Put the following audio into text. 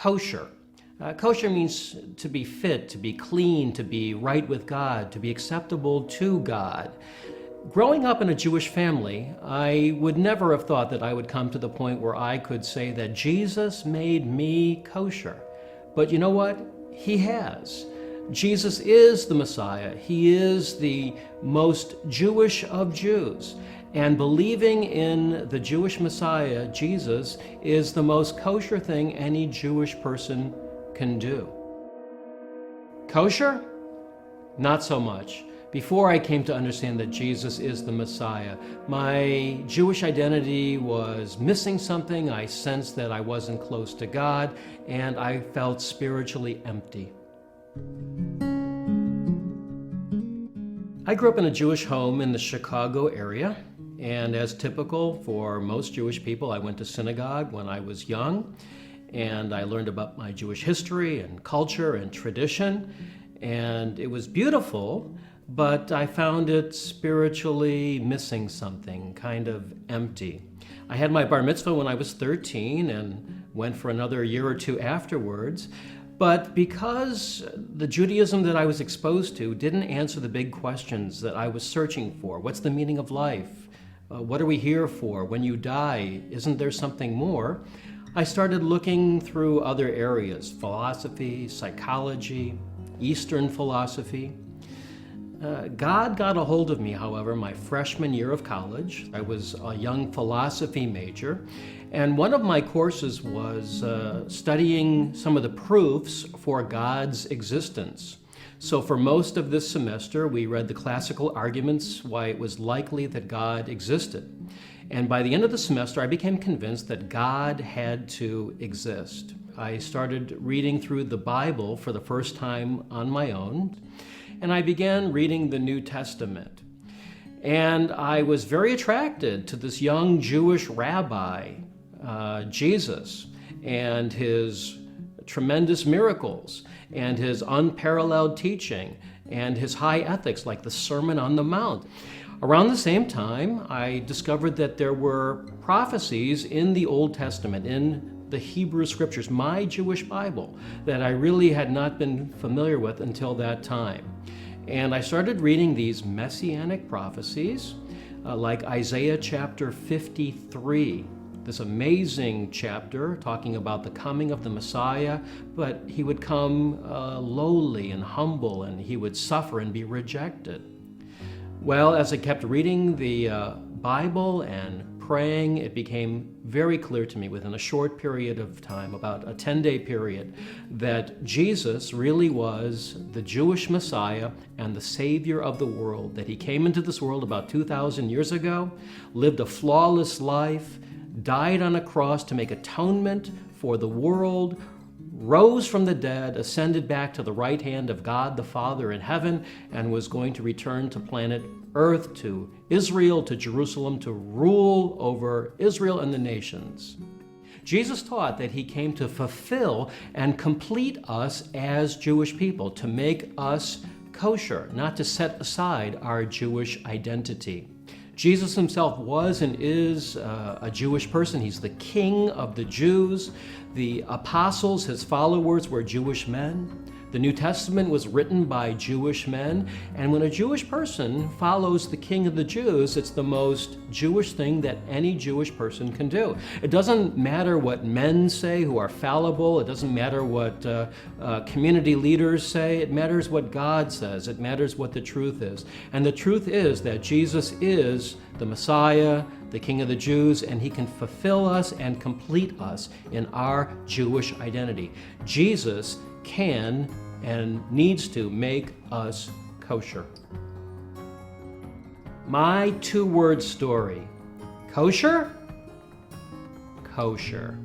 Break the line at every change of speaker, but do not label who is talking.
kosher. Kosher means to be fit, to be clean, to be right with God, to be acceptable to God. Growing up in a Jewish family, I would never have thought that I would come to the point where I could say that Jesus made me kosher. But you know what? He has. Jesus is the Messiah. He is the most Jewish of Jews. And believing in the Jewish Messiah, Jesus, is the most kosher thing any Jewish person can do. Kosher? Not so much. Before I came to understand that Jesus is the Messiah, my Jewish identity was missing something. I sensed that I wasn't close to God, and I felt spiritually empty. I grew up in a Jewish home in the Chicago area, and as typical for most Jewish people, I went to synagogue when I was young, and I learned about my Jewish history and culture and tradition, and it was beautiful, but I found it spiritually missing something, kind of empty. I had my bar mitzvah when I was 13 and went for another year or two afterwards, but because the Judaism that I was exposed to didn't answer the big questions that I was searching for. What's the meaning of life? What are we here for? When you die, isn't there something more? I started looking through other areas, philosophy, psychology, Eastern philosophy. God got a hold of me, however, my freshman year of college. I was a young philosophy major, and one of my courses was studying some of the proofs for God's existence. So for most of this semester, we read the classical arguments why it was likely that God existed. And by the end of the semester, I became convinced that God had to exist. I started reading through the Bible for the first time on my own, and I began reading the New Testament. And I was very attracted to this young Jewish rabbi, Jesus, and his tremendous miracles, and his unparalleled teaching, and his high ethics, like the Sermon on the Mount. Around the same time, I discovered that there were prophecies in the Old Testament, in the Hebrew Scriptures, my Jewish Bible, that I really had not been familiar with until that time. And I started reading these messianic prophecies, like Isaiah chapter 53, this amazing chapter talking about the coming of the Messiah, but he would come lowly and humble, and he would suffer and be rejected. Well, as I kept reading the Bible and praying, it became very clear to me within a short period of time, about a 10-day period, that Jesus really was the Jewish Messiah and the Savior of the world, that he came into this world about 2,000 years ago, lived a flawless life, died on a cross to make atonement for the world, rose from the dead, ascended back to the right hand of God the Father in heaven, and was going to return to planet Earth, to Israel, to Jerusalem, to rule over Israel and the nations. Jesus taught that he came to fulfill and complete us as Jewish people, to make us kosher, not to set aside our Jewish identity. Jesus himself was and is a Jewish person. He's the King of the Jews. The apostles, his followers, were Jewish men. The New Testament was written by Jewish men, and when a Jewish person follows the King of the Jews, it's the most Jewish thing that any Jewish person can do. It doesn't matter what men say who are fallible. It doesn't matter what community leaders say. It matters what God says. It matters what the truth is. And the truth is that Jesus is the Messiah, the King of the Jews, and he can fulfill us and complete us in our Jewish identity. Jesus can and needs to make us kosher. My two-word story: kosher, kosher.